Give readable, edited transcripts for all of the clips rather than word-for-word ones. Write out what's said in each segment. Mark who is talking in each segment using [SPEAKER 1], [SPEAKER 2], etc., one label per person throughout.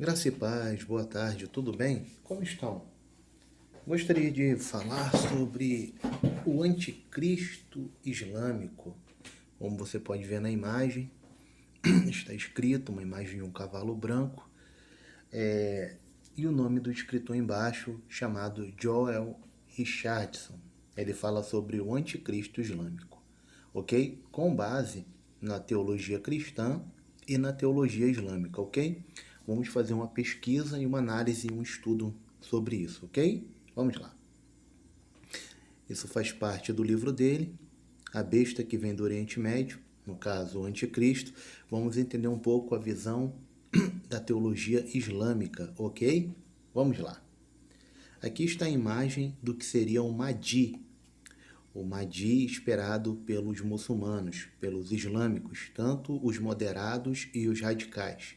[SPEAKER 1] Graça e paz, boa tarde, tudo bem? Como estão? Gostaria de falar sobre o anticristo islâmico. Como você pode ver na imagem, está escrito uma imagem de um cavalo branco e o nome do escritor embaixo, chamado Joel Richardson. Ele fala sobre o anticristo islâmico, ok? Com base na teologia cristã e na teologia islâmica, ok? Vamos fazer uma pesquisa e uma análise e um estudo sobre isso, ok? Vamos lá. Isso faz parte do livro dele, A Besta que Vem do Oriente Médio, no caso o Anticristo. Vamos entender um pouco a visão da teologia islâmica, ok? Vamos lá. Aqui está a imagem do que seria o Mahdi. O Mahdi esperado pelos muçulmanos, pelos islâmicos, tanto os moderados e os radicais.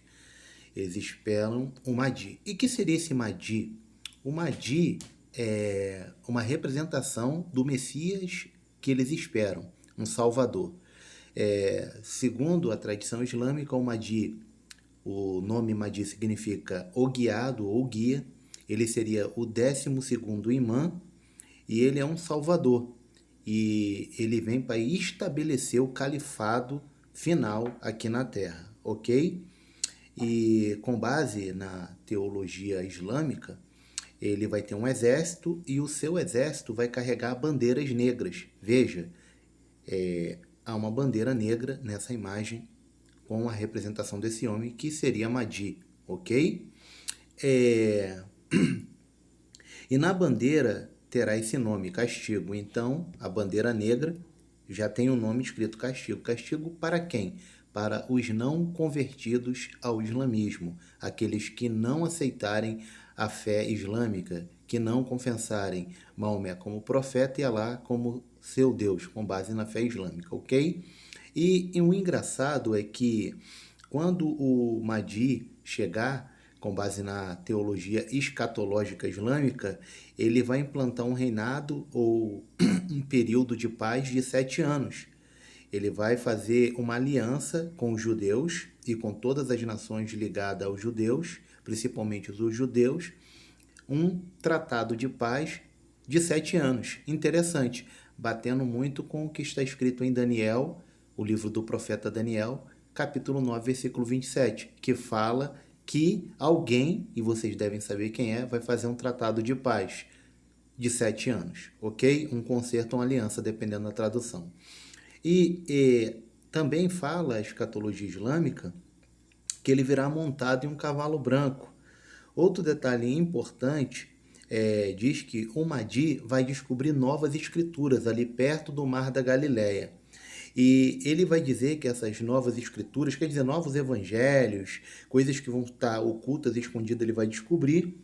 [SPEAKER 1] Eles esperam o Mahdi. E que seria esse Mahdi? O Mahdi é uma representação do Messias que eles esperam, um Salvador. Segundo a tradição islâmica, o Mahdi, o nome Mahdi significa o guiado ou guia. Ele seria o 12º imã e ele é um salvador. E ele vem para estabelecer o califado final aqui na Terra, ok? E com base na teologia islâmica, ele vai ter um exército e o seu exército vai carregar bandeiras negras. Veja, há uma bandeira negra nessa imagem com a representação desse homem que seria Mahdi, ok? E na bandeira terá esse nome, castigo. Então, a bandeira negra já tem o nome escrito castigo. Castigo para quem? Para os não convertidos ao islamismo, aqueles que não aceitarem a fé islâmica, que não confessarem Maomé como profeta e Alá como seu Deus, com base na fé islâmica, ok? E o engraçado é que quando o Mahdi chegar, com base na teologia escatológica islâmica, ele vai implantar um reinado ou um período de paz de 7 anos. Ele vai fazer uma aliança com os judeus e com todas as nações ligadas aos judeus, principalmente os judeus, um tratado de paz de 7 anos. Interessante, batendo muito com o que está escrito em Daniel, o livro do profeta Daniel, capítulo 9, versículo 27, que fala que alguém, e vocês devem saber quem é, vai fazer um tratado de paz de 7 anos, ok? Um concerto, uma aliança, dependendo da tradução. E também fala a escatologia islâmica que ele virá montado em um cavalo branco. Outro detalhe importante diz que o Mahdi vai descobrir novas escrituras ali perto do Mar da Galileia. E ele vai dizer que essas novas escrituras, quer dizer, novos evangelhos, coisas que vão estar ocultas, escondidas, ele vai descobrir.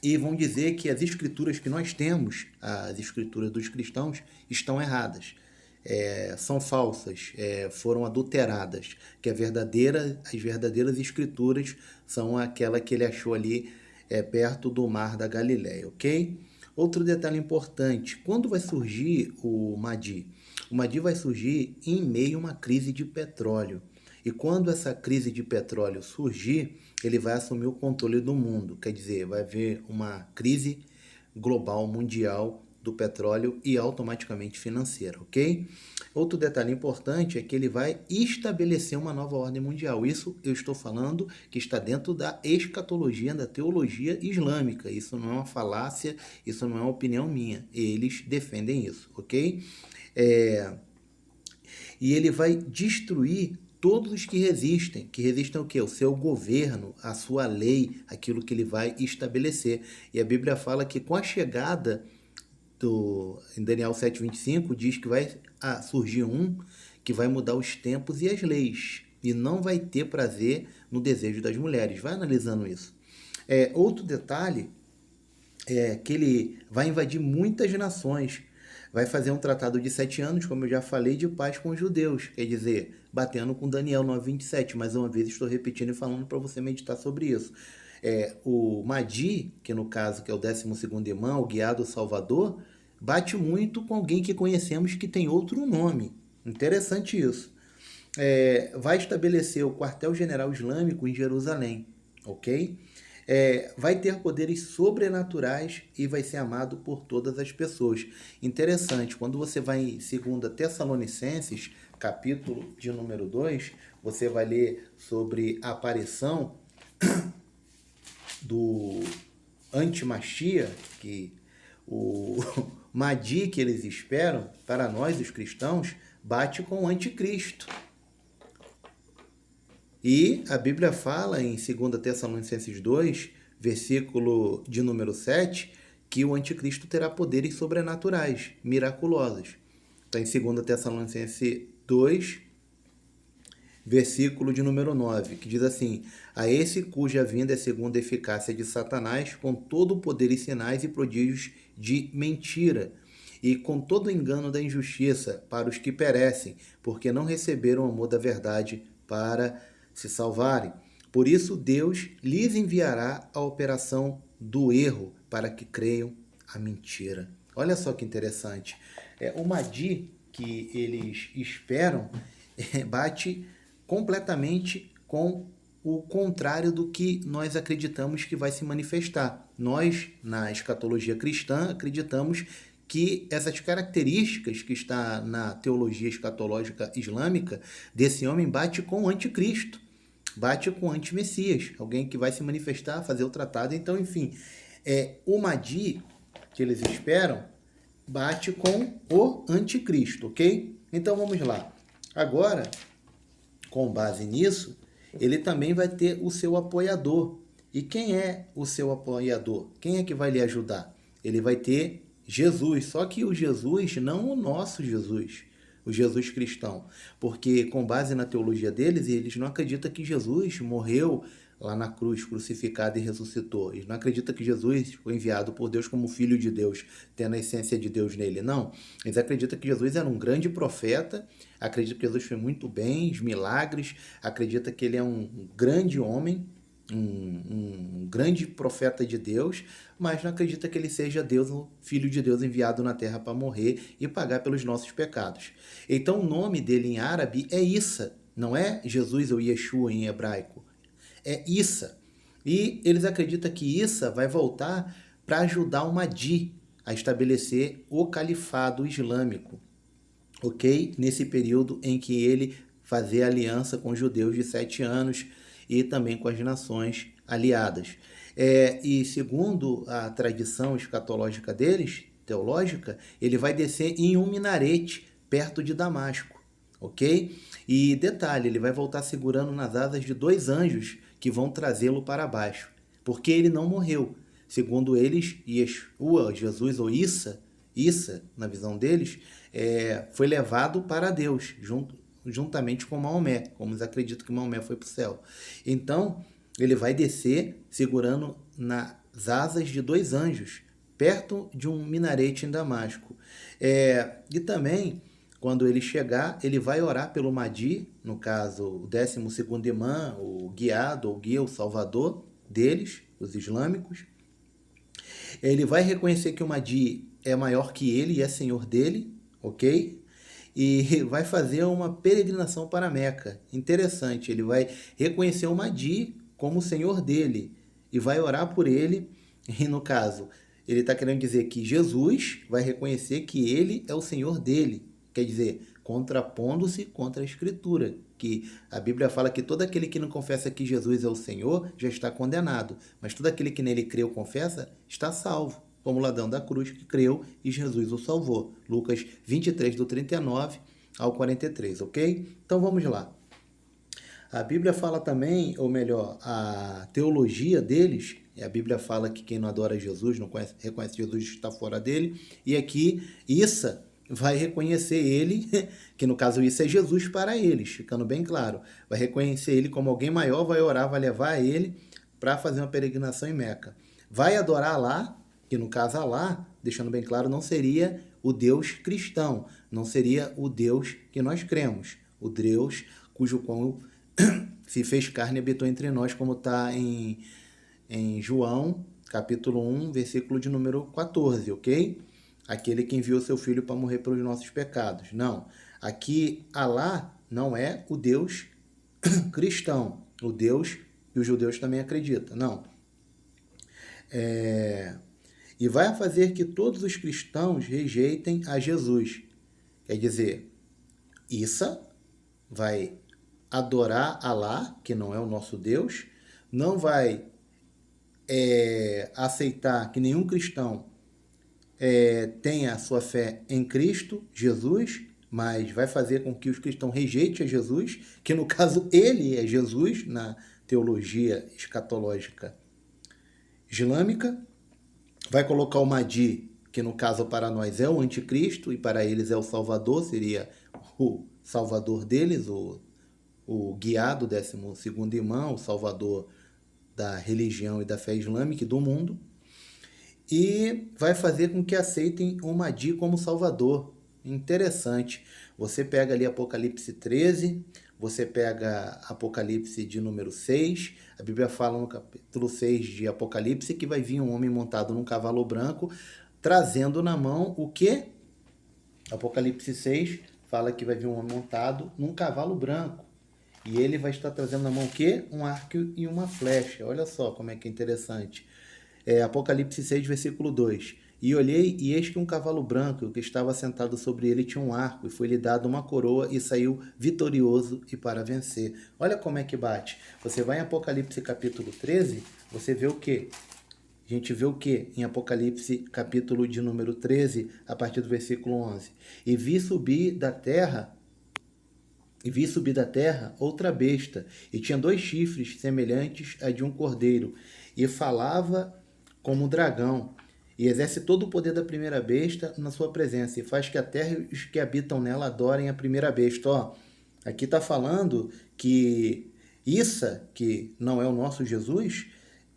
[SPEAKER 1] E vão dizer que as escrituras que nós temos, as escrituras dos cristãos, estão erradas. São falsas, foram adulteradas, que as verdadeiras escrituras são aquela que ele achou ali perto do Mar da Galileia, ok? Outro detalhe importante, quando vai surgir o Mahdi? O Mahdi vai surgir em meio a uma crise de petróleo. E quando essa crise de petróleo surgir, ele vai assumir o controle do mundo. Quer dizer, vai haver uma crise global, mundial do petróleo e automaticamente financeira, ok? Outro detalhe importante é que ele vai estabelecer uma nova ordem mundial. Isso eu estou falando que está dentro da escatologia, da teologia islâmica. Isso não é uma falácia, isso não é uma opinião minha. Eles defendem isso, ok? E ele vai destruir todos os que resistem. Que resistem o quê? O seu governo, a sua lei, aquilo que ele vai estabelecer. E a Bíblia fala que com a chegada em Daniel 7,25, diz que vai surgir um que vai mudar os tempos e as leis. E não vai ter prazer no desejo das mulheres. Vai analisando isso. Outro detalhe é que ele vai invadir muitas nações. Vai fazer um tratado de 7 anos, como eu já falei, de paz com os judeus. Quer dizer, batendo com Daniel 9,27. Mais uma vez estou repetindo e falando para você meditar sobre isso. O Mahdi, que no caso que é o 12º imã, o guiado Salvador, bate muito com alguém que conhecemos que tem outro nome. Interessante isso. Vai estabelecer o quartel-general islâmico em Jerusalém. ok? Vai ter poderes sobrenaturais e vai ser amado por todas as pessoas. Interessante, quando você vai em 2 Tessalonicenses, capítulo de número 2, você vai ler sobre a aparição do antimachia, que o Mahdi que eles esperam, para nós os cristãos, bate com o anticristo. E a Bíblia fala em 2 Tessalonicenses 2, versículo de número 7, que o anticristo terá poderes sobrenaturais, miraculosos. Está em 2 Tessalonicenses 2, versículo de número 9, que diz assim: a esse cuja vinda é segundo a eficácia de Satanás, com todo o poder e sinais e prodígios de mentira, e com todo o engano da injustiça para os que perecem, porque não receberam o amor da verdade para se salvarem. Por isso Deus lhes enviará a operação do erro, para que creiam a mentira. Olha só que interessante. O Mahdi que eles esperam bate completamente com o contrário do que nós acreditamos que vai se manifestar. Nós, na escatologia cristã, acreditamos que essas características que está na teologia escatológica islâmica desse homem bate com o anticristo, bate com o antimessias, alguém que vai se manifestar, fazer o tratado. Então, enfim, o Mahdi que eles esperam bate com o anticristo, ok? Então vamos lá. Agora, com base nisso, ele também vai ter o seu apoiador. E quem é o seu apoiador? Quem é que vai lhe ajudar? Ele vai ter Jesus, só que o Jesus, não o nosso Jesus, o Jesus cristão. Porque, com base na teologia deles, eles não acreditam que Jesus morreu lá na cruz, crucificado e ressuscitou. Eles não acreditam que Jesus foi enviado por Deus como Filho de Deus, tendo a essência de Deus nele. Não. Eles acreditam que Jesus era um grande profeta, acreditam que Jesus fez muito bem, os milagres, acreditam que ele é um grande homem, um grande profeta de Deus, mas não acredita que ele seja Deus, o Filho de Deus enviado na terra para morrer e pagar pelos nossos pecados. Então o nome dele em árabe é Issa, não é Jesus ou Yeshua em hebraico, é Issa. E eles acreditam que Issa vai voltar para ajudar o Mahdi a estabelecer o califado islâmico, ok? Nesse período em que ele fazia aliança com os judeus de 7 anos e também com as nações aliadas. E segundo a tradição escatológica deles, teológica, ele vai descer em um minarete perto de Damasco, ok? E detalhe, ele vai voltar segurando nas asas de 2 anjos que vão trazê-lo para baixo, porque ele não morreu. Segundo eles, Yeshua, Jesus ou Issa, na visão deles, foi levado para Deus, juntamente com Maomé, como eles acreditam que Maomé foi para o céu. Então, ele vai descer segurando nas asas de 2 anjos, perto de um minarete em Damasco. E também, quando ele chegar, ele vai orar pelo Mahdi, no caso, o 12º imã, o guiado, ou guia, o salvador deles, os islâmicos. Ele vai reconhecer que o Mahdi é maior que ele e é senhor dele, ok? E vai fazer uma peregrinação para Meca. Interessante, ele vai reconhecer o Mahdi como o senhor dele e vai orar por ele. E no caso, ele está querendo dizer que Jesus vai reconhecer que ele é o senhor dele. Quer dizer, contrapondo-se contra a Escritura, que a Bíblia fala que todo aquele que não confessa que Jesus é o Senhor já está condenado, mas todo aquele que nele crê ou confessa está salvo, como o ladrão da cruz que creu e Jesus o salvou. Lucas 23, do 39 ao 43, ok? Então vamos lá. A Bíblia fala também, ou melhor, a teologia deles, a Bíblia fala que quem não adora Jesus, não reconhece Jesus, está fora dele, e aqui Issa vai reconhecer ele, que no caso isso é Jesus para eles, ficando bem claro. Vai reconhecer ele como alguém maior, vai orar, vai levar ele para fazer uma peregrinação em Meca. Vai adorar Alá, que no caso Alá, deixando bem claro, não seria o Deus cristão, não seria o Deus que nós cremos, o Deus cujo qual se fez carne e habitou entre nós, como está em João, capítulo 1, versículo de número 14, ok? Aquele que enviou seu filho para morrer pelos nossos pecados. Não. Aqui, Alá não é o Deus cristão, o Deus e os judeus também acreditam. Não. E vai fazer que todos os cristãos rejeitem a Jesus. Quer dizer, Issa vai adorar Alá, que não é o nosso Deus, não vai aceitar que nenhum cristão tenha a sua fé em Cristo, Jesus, mas vai fazer com que os cristãos rejeitem a Jesus, que no caso ele é Jesus, na teologia escatológica islâmica. Vai colocar o Mahdi, que no caso para nós é o anticristo, e para eles é o Salvador, seria o Salvador deles, o guiado, 12º imã, o Salvador da religião e da fé islâmica e do mundo. E vai fazer com que aceitem o Mahdi como Salvador. Interessante. Você pega ali Apocalipse 13, você pega Apocalipse de número 6, a Bíblia fala no capítulo 6 de Apocalipse que vai vir um homem montado num cavalo branco, trazendo na mão o quê? Apocalipse 6 fala que vai vir um homem montado num cavalo branco. E ele vai estar trazendo na mão o quê? Um arco e uma flecha. Olha só como é que é interessante. Apocalipse 6, versículo 2. E olhei, e eis que um cavalo branco, o que estava sentado sobre ele, tinha um arco, e foi-lhe dado uma coroa, e saiu vitorioso e para vencer. Olha como é que bate. Você vai em Apocalipse capítulo 13, você vê o quê? A gente vê o quê? Em Apocalipse capítulo de número 13, a partir do versículo 11. E vi subir da terra outra besta, e tinha 2 chifres semelhantes a de um cordeiro, e falava como um dragão, e exerce todo o poder da primeira besta na sua presença, e faz que a terra e os que habitam nela adorem a primeira besta. Ó, aqui está falando que Issa, que não é o nosso Jesus,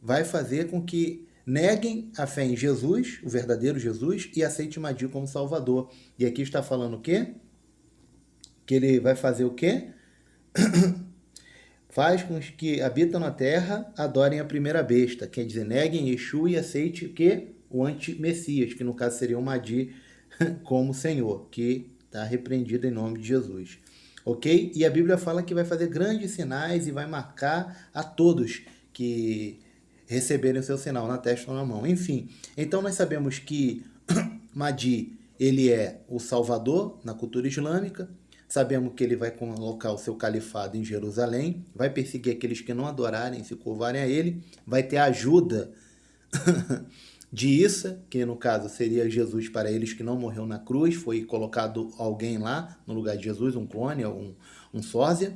[SPEAKER 1] vai fazer com que neguem a fé em Jesus, o verdadeiro Jesus, e aceitem Mahdi como Salvador. E aqui está falando o quê? Que ele vai fazer o quê? Faz com os que habitam na terra adorem a primeira besta, quer dizer, neguem Yeshua e aceite o quê? O anti-messias, que no caso seria o Mahdi como Senhor, que está repreendido em nome de Jesus. Ok? E a Bíblia fala que vai fazer grandes sinais e vai marcar a todos que receberem o seu sinal na testa ou na mão. Enfim, então nós sabemos que Mahdi, ele é o Salvador na cultura islâmica. Sabemos que ele vai colocar o seu califado em Jerusalém, vai perseguir aqueles que não adorarem, se curvarem a ele, vai ter a ajuda de Issa, que no caso seria Jesus para eles que não morreu na cruz, foi colocado alguém lá no lugar de Jesus, um clone, um sósia,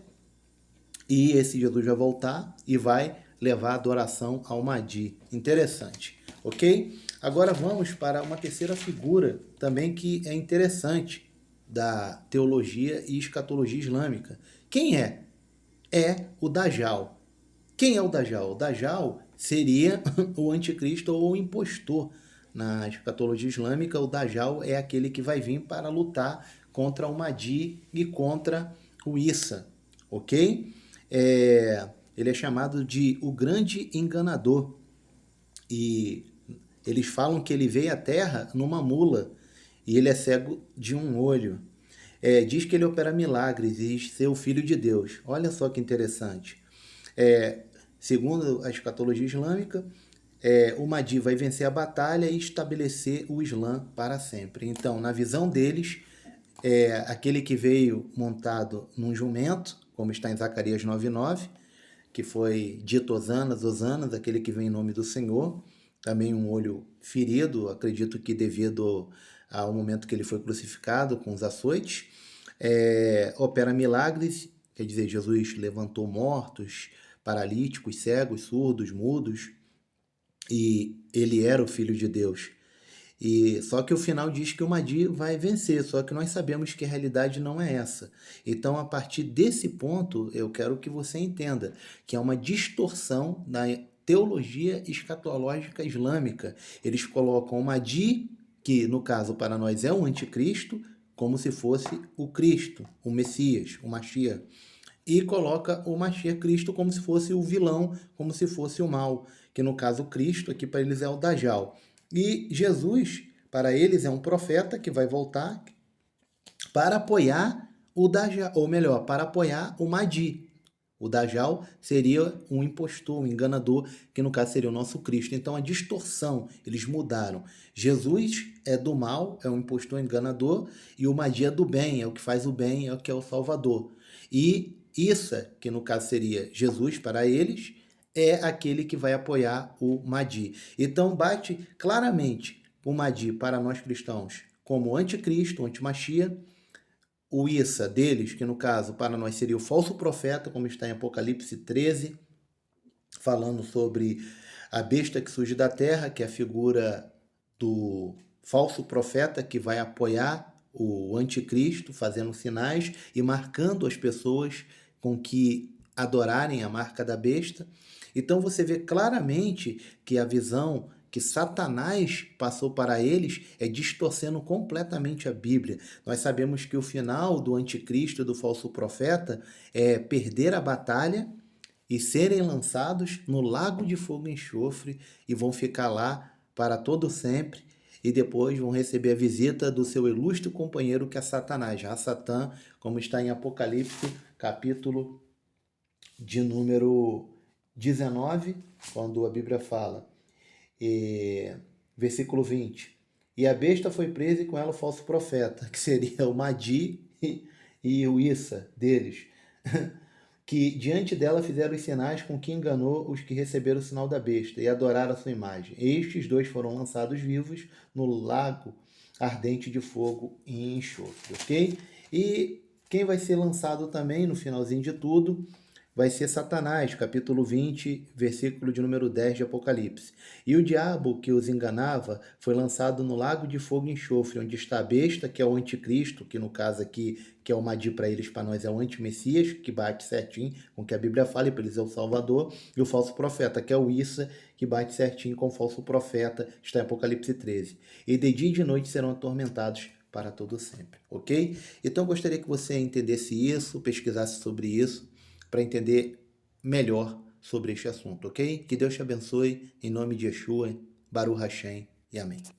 [SPEAKER 1] e esse Jesus vai voltar e vai levar a adoração ao Mahdi. Interessante, ok? Agora vamos para uma terceira figura também que é interessante da teologia e escatologia islâmica. Quem é? É o Dajjal. Quem é o Dajjal? O Dajjal seria o anticristo ou o impostor. Na escatologia islâmica, o Dajjal é aquele que vai vir para lutar contra o Mahdi e contra o Issa, ok? Ele é chamado de o grande enganador. E eles falam que ele veio à Terra numa mula e ele é cego de um olho. Diz que ele opera milagres e ser o Filho de Deus. Olha só que interessante. Segundo a escatologia islâmica, o Mahdi vai vencer a batalha e estabelecer o Islã para sempre. Então, na visão deles, aquele que veio montado num jumento, como está em Zacarias 9:9, que foi dito Hosanas, Hosanas, aquele que vem em nome do Senhor, também um olho ferido, acredito que devido ao momento que ele foi crucificado com os açoites, opera milagres, quer dizer, Jesus levantou mortos, paralíticos, cegos, surdos, mudos, e ele era o Filho de Deus. E só que o final diz que o Mahdi vai vencer, só que nós sabemos que a realidade não é essa. Então, a partir desse ponto, eu quero que você entenda que é uma distorção da teologia escatológica islâmica. Eles colocam o Mahdi, que no caso para nós é o anticristo, como se fosse o Cristo, o Messias, o Mashiach. E coloca o Mashiach Cristo como se fosse o vilão, como se fosse o mal, que no caso Cristo aqui para eles é o Dajjal. E Jesus, para eles, é um profeta que vai voltar para apoiar o Dajjal, ou melhor, para apoiar o Mahdi. O Dajjal seria um impostor, um enganador, que no caso seria o nosso Cristo. Então a distorção, eles mudaram. Jesus é do mal, é um impostor enganador, e o Mahdi é do bem, é o que faz o bem, é o que é o Salvador. E Issa, que no caso seria Jesus para eles, é aquele que vai apoiar o Mahdi. Então bate claramente o Mahdi para nós cristãos como anticristo, antimachia, o Issa deles, que no caso para nós seria o falso profeta, como está em Apocalipse 13, falando sobre a besta que surge da terra, que é a figura do falso profeta que vai apoiar o anticristo, fazendo sinais e marcando as pessoas com que adorarem a marca da besta. Então você vê claramente que a visão que Satanás passou para eles é distorcendo completamente a Bíblia. Nós sabemos que o final do anticristo e do falso profeta é perder a batalha e serem lançados no lago de fogo e enxofre e vão ficar lá para todo sempre e depois vão receber a visita do seu ilustre companheiro que é Satanás, já Satã, como está em Apocalipse, capítulo de número 19, quando a Bíblia fala, versículo 20. E a besta foi presa e com ela o falso profeta, que seria o Mahdi e o Issa deles, que diante dela fizeram os sinais com que enganou os que receberam o sinal da besta e adoraram a sua imagem. Estes dois foram lançados vivos no lago ardente de fogo e enxofre, ok? E quem vai ser lançado também no finalzinho de tudo vai ser Satanás, capítulo 20, versículo de número 10 de Apocalipse. E o diabo que os enganava foi lançado no lago de fogo e enxofre, onde está a besta, que é o anticristo, que no caso aqui, que é o Mahdi para eles, para nós é o antimessias, que bate certinho com o que a Bíblia fala, e para eles é o Salvador, e o falso profeta, que é o Issa, que bate certinho com o falso profeta, está em Apocalipse 13. E de dia e de noite serão atormentados para todo sempre, ok? Então eu gostaria que você entendesse isso, pesquisasse sobre isso, para entender melhor sobre este assunto, ok? Que Deus te abençoe, em nome de Yeshua, Baruch Hashem e amém.